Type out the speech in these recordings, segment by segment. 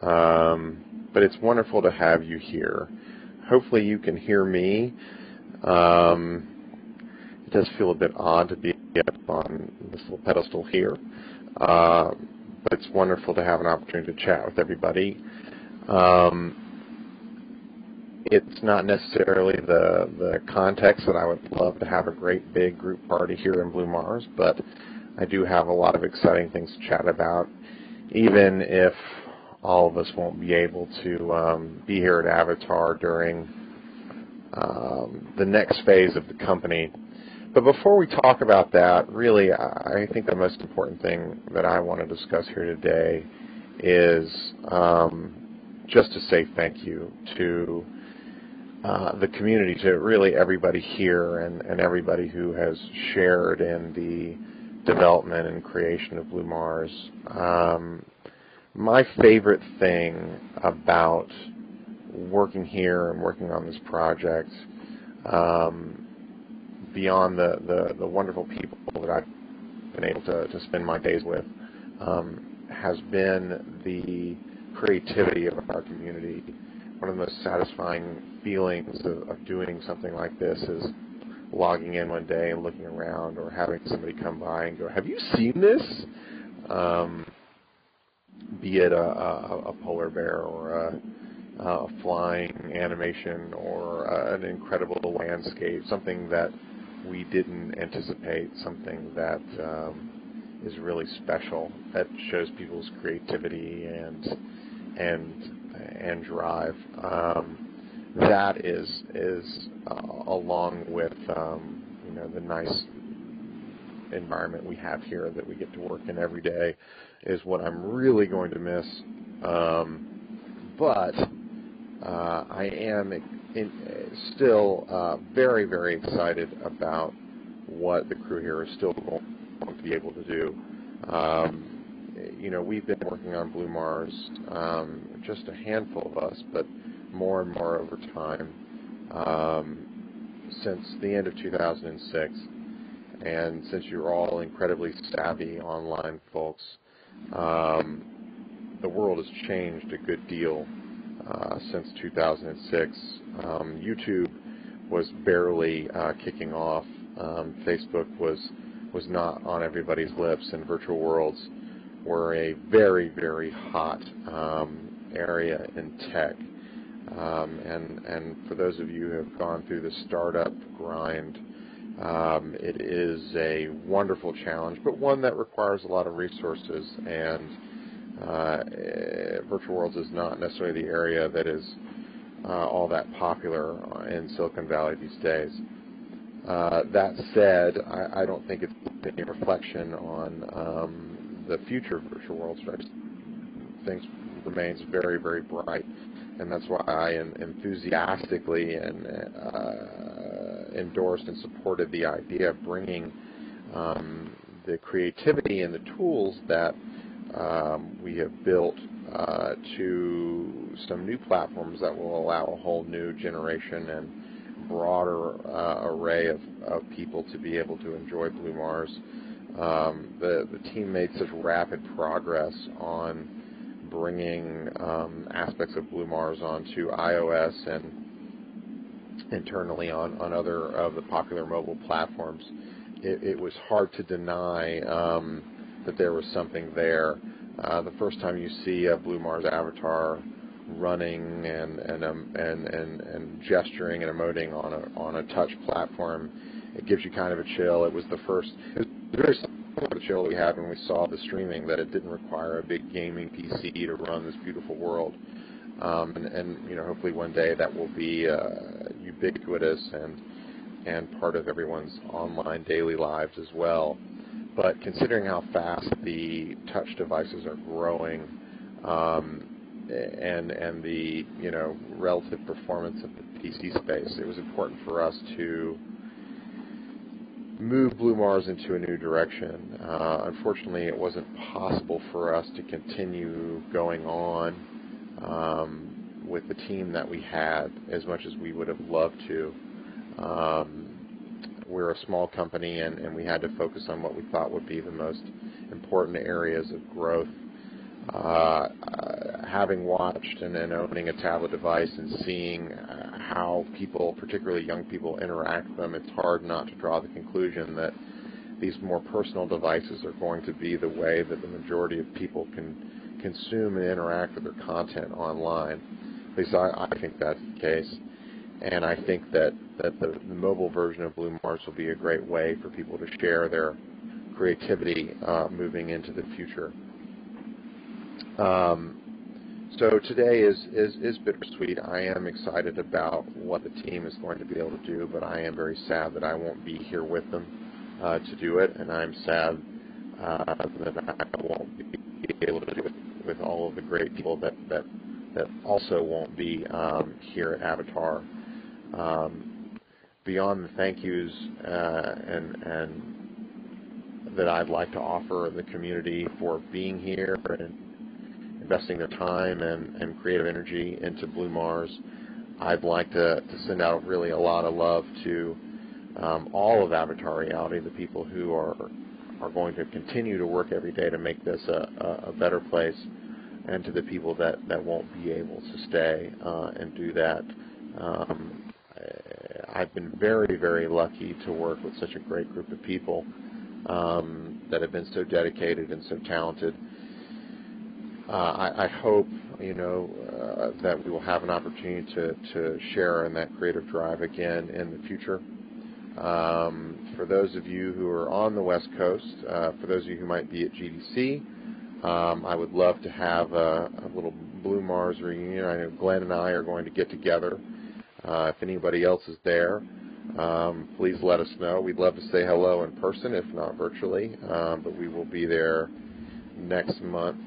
but it's wonderful to have you here. Hopefully you can hear me. It does feel a bit odd to be up on this little pedestal here, but it's wonderful to have an opportunity to chat with everybody. It's not necessarily the context that I would love to have a great big group party here in Blue Mars, but I do have a lot of exciting things to chat about, even if all of us won't be able to be here at Avatar during the next phase of the company. But before we talk about that, really, I think the most important thing that I want to discuss here today is just to say thank you to the community, to really everybody here and everybody who has shared in the development and creation of Blue Mars. My favorite thing about working here and working on this project, beyond the wonderful people that I've been able to spend my days with, has been the creativity of our community. One of the most satisfying feelings of doing something like this is logging in one day and looking around, or having somebody come by and go, "Have you seen this?" Be it a polar bear or a flying animation or an incredible landscape, something that we didn't anticipate, something that is really special, that shows people's creativity and drive. That is along with the nice environment we have here that we get to work in every day, is what I'm really going to miss. But I am still very, very excited about what the crew here is still going to be able to do. We've been working on Blue Mars, just a handful of us, but more and more over time, since the end of 2006. And since you're all incredibly savvy online folks, the world has changed a good deal since 2006. YouTube was barely kicking off. Facebook was not on everybody's lips, and virtual worlds were a very, very hot area in tech. And for those of you who have gone through the startup grind, it is a wonderful challenge, but one that requires a lot of resources, and virtual worlds is not necessarily the area that is all that popular in Silicon Valley these days. That said, I don't think it's any reflection on the future of virtual worlds. I just think remains very, very bright, and that's why I enthusiastically and endorsed and supported the idea of bringing the creativity and the tools that we have built to some new platforms that will allow a whole new generation and broader array of people to be able to enjoy Blue Mars. The team made such rapid progress on bringing aspects of Blue Mars onto iOS and internally on other of the popular mobile platforms. It was hard to deny that there was something there. The first time you see a Blue Mars avatar running and gesturing and emoting on a touch platform, it gives you kind of a chill. It was very similar to the chill we had when we saw the streaming, that it didn't require a big gaming PC to run this beautiful world. And hopefully one day that will be ubiquitous and part of everyone's online daily lives as well. But considering how fast the touch devices are growing, and the relative performance of the PC space, it was important for us to move Blue Mars into a new direction. Unfortunately, it wasn't possible for us to continue going on with the team that we had as much as we would have loved to. We're a small company, and we had to focus on what we thought would be the most important areas of growth. having watched and owning a tablet device and seeing how people, particularly young people, interact with them, it's hard not to draw the conclusion that these more personal devices are going to be the way that the majority of people can consume and interact with their content online. At least I think that's the case. And I think that the mobile version of Blue Mars will be a great way for people to share their creativity moving into the future. So today is bittersweet. I am excited about what the team is going to be able to do, but I am very sad that I won't be here with them to do it, and I'm sad that I won't be able to do it with all of the great people that also won't be here at Avatar. Beyond the thank yous and that I'd like to offer the community for being here and investing their time and creative energy into Blue Mars, I'd like to send out really a lot of love to all of Avatar Reality, the people who are going to continue to work every day to make this a better place, and to the people that won't be able to stay and do that. I've been very, very lucky to work with such a great group of people that have been so dedicated and so talented. I hope, that we will have an opportunity to share in that creative drive again in the future. For those of you who are on the West Coast, for those of you who might be at GDC, I would love to have a little Blue Mars reunion. I know Glenn and I are going to get together. If anybody else is there, please let us know. We'd love to say hello in person, if not virtually, but we will be there next month.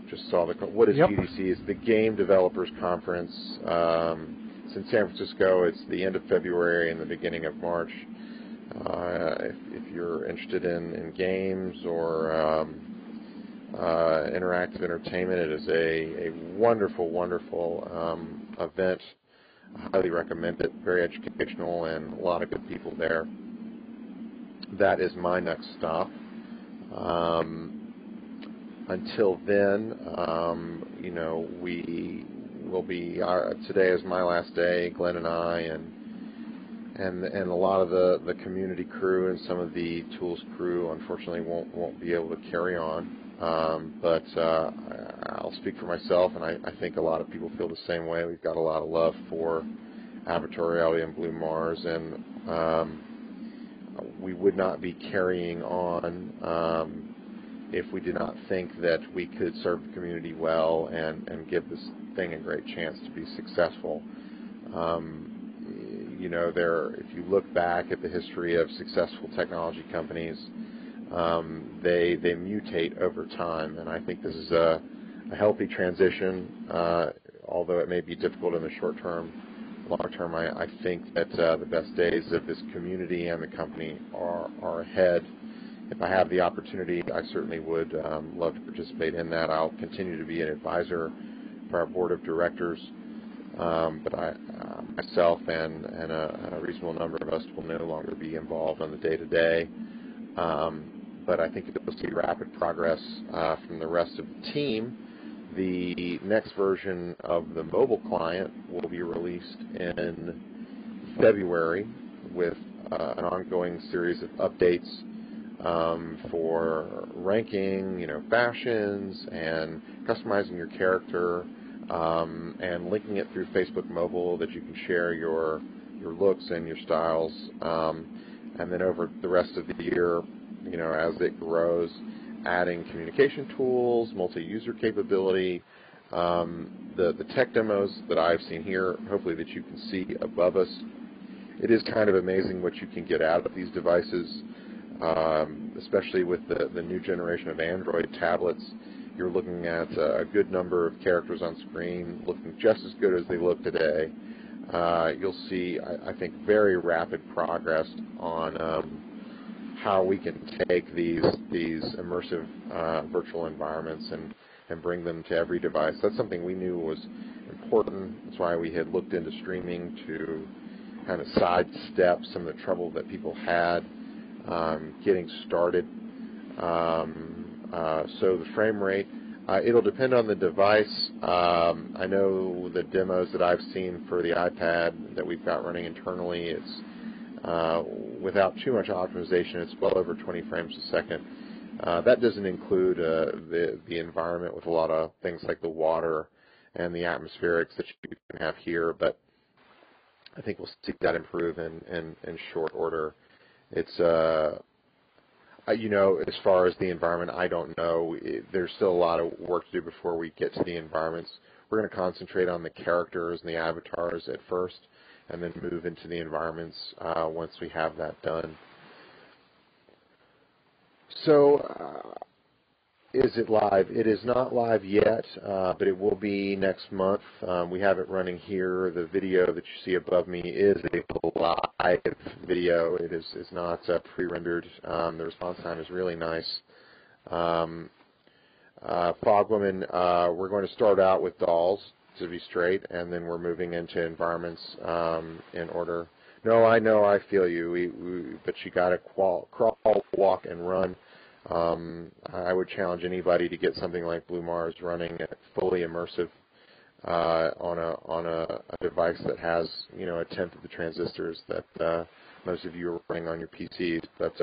Just saw what is GDC? It's the Game Developers Conference. It's in San Francisco. It's the end of February and the beginning of March. If you're interested in games or interactive entertainment, it is a wonderful, wonderful event. I highly recommend it. Very educational and a lot of good people there. That is my next stop. Until then, we will be. Today is my last day. Glenn and I and a lot of the community crew and some of the tools crew, unfortunately, won't be able to carry on. But I'll speak for myself, and I think a lot of people feel the same way. We've got a lot of love for Avatar Reality and Blue Mars, and we would not be carrying on if we did not think that we could serve the community well and give this thing a great chance to be successful. If you look back at the history of successful technology companies, they mutate over time, and I think this is a healthy transition, although it may be difficult in the short term. Long term, I think that the best days of this community and the company are ahead. If I have the opportunity, I certainly would love to participate in that. I'll continue to be an advisor for our board of directors, but myself and a reasonable number of us will no longer be involved on the day-to-day. But I think you'll see rapid progress from the rest of the team. The next version of the mobile client will be released in February with an ongoing series of updates for ranking, fashions and customizing your character, and linking it through Facebook Mobile that you can share your looks and your styles. And then over the rest of the year, as it grows, adding communication tools, multi-user capability, the tech demos that I've seen here, hopefully that you can see above us. It is kind of amazing what you can get out of these devices, especially with the new generation of Android tablets. You're looking at a good number of characters on screen looking just as good as they look today. You'll see, I think, very rapid progress on how we can take these immersive virtual environments and bring them to every device. That's something we knew was important. That's why we had looked into streaming to kind of sidestep some of the trouble that people had getting started. So the frame rate, it'll depend on the device. I know the demos that I've seen for the iPad that we've got running internally, it's without too much optimization, it's well over 20 frames a second. That doesn't include the environment with a lot of things like the water and the atmospherics that you can have here, but I think we'll see that improve in short order. It's as far as the environment, I don't know. There's still a lot of work to do before we get to the environments. We're going to concentrate on the characters and the avatars at first, and then move into the environments once we have that done. So, is it live? It is not live yet, but it will be next month. We have it running here. The video that you see above me is a live video. It is not pre-rendered. The response time is really nice. Fogwoman, we're going to start out with dolls, to be straight, and then we're moving into environments in order. No, I know, I feel you, but you got to crawl, walk, and run. I would challenge anybody to get something like Blue Mars running fully immersive on a device that has a tenth of the transistors that most of you are running on your PCs. But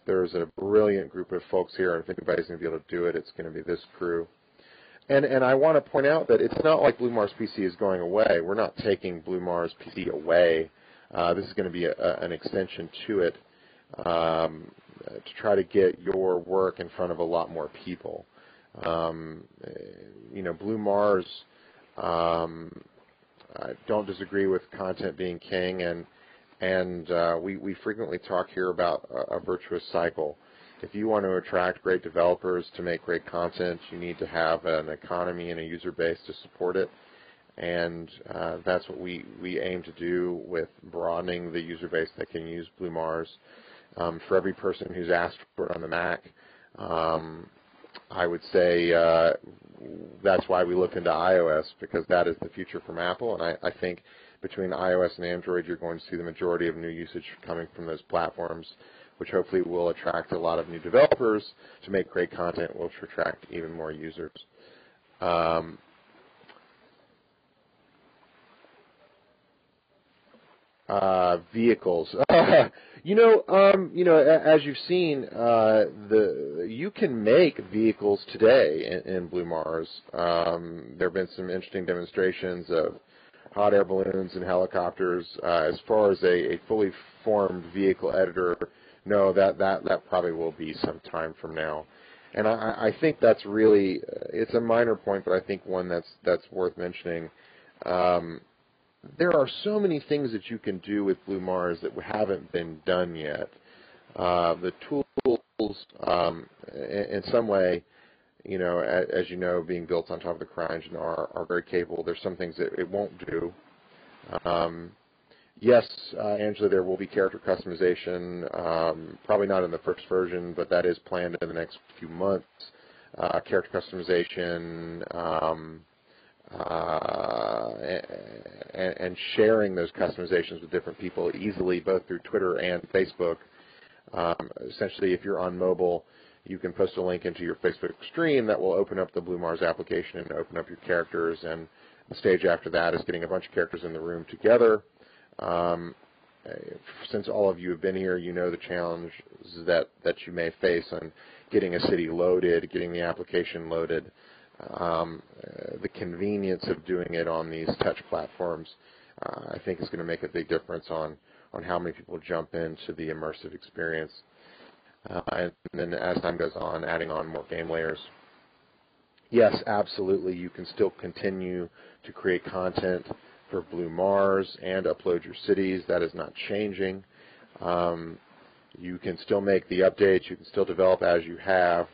there's a brilliant group of folks here, and if anybody's going to be able to do it, it's going to be this crew. And I want to point out that it's not like Blue Mars PC is going away. We're not taking Blue Mars PC away. This is going to be an extension to it. To try to get your work in front of a lot more people. Blue Mars, I don't disagree with content being king, and we frequently talk here about a virtuous cycle. If you want to attract great developers to make great content, you need to have an economy and a user base to support it, and that's what we aim to do with broadening the user base that can use Blue Mars. For every person who's asked for it on the Mac, I would say that's why we look into iOS, because that is the future from Apple. And I think between iOS and Android, you're going to see the majority of new usage coming from those platforms, which hopefully will attract a lot of new developers to make great content, which will attract even more users. Vehicles. As you've seen, you can make vehicles today in Blue Mars. There have been some interesting demonstrations of hot air balloons and helicopters. As far as a fully formed vehicle editor, no, that probably will be some time from now. And I think that's really, it's a minor point, but I think one that's worth mentioning. There are so many things that you can do with Blue Mars that haven't been done yet. The tools, in some way, as you know, being built on top of the CryEngine are very capable. There's some things that it won't do. Yes, Angela, there will be character customization, probably not in the first version, but that is planned in the next few months. Character customization, and sharing those customizations with different people easily, both through Twitter and Facebook. Essentially, if you're on mobile, you can post a link into your Facebook stream that will open up the Blue Mars application and open up your characters, and the stage after that is getting a bunch of characters in the room together. Since all of you have been here, you know the challenges that you may face on getting a city loaded, getting the application loaded. The convenience of doing it on these touch platforms, I think, is going to make a big difference on how many people jump into the immersive experience. And then as time goes on, adding on more game layers. Yes, absolutely, you can still continue to create content for Blue Mars and upload your cities. That is not changing. You can still make the updates. You can still develop as you have.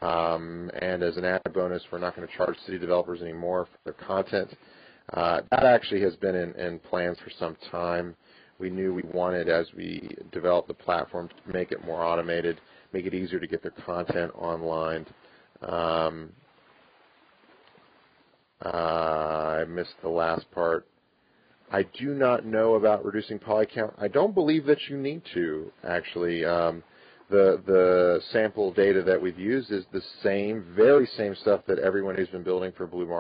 And as an added bonus, we're not going to charge city developers anymore for their content. That actually has been in plans for some time. We knew we wanted, as we developed the platform, to make it more automated, make it easier to get their content online. I missed the last part. I do not know about reducing poly count. I don't believe that you need to, actually. the sample data that we've used is the very same stuff that everyone who's been building for Blue Marble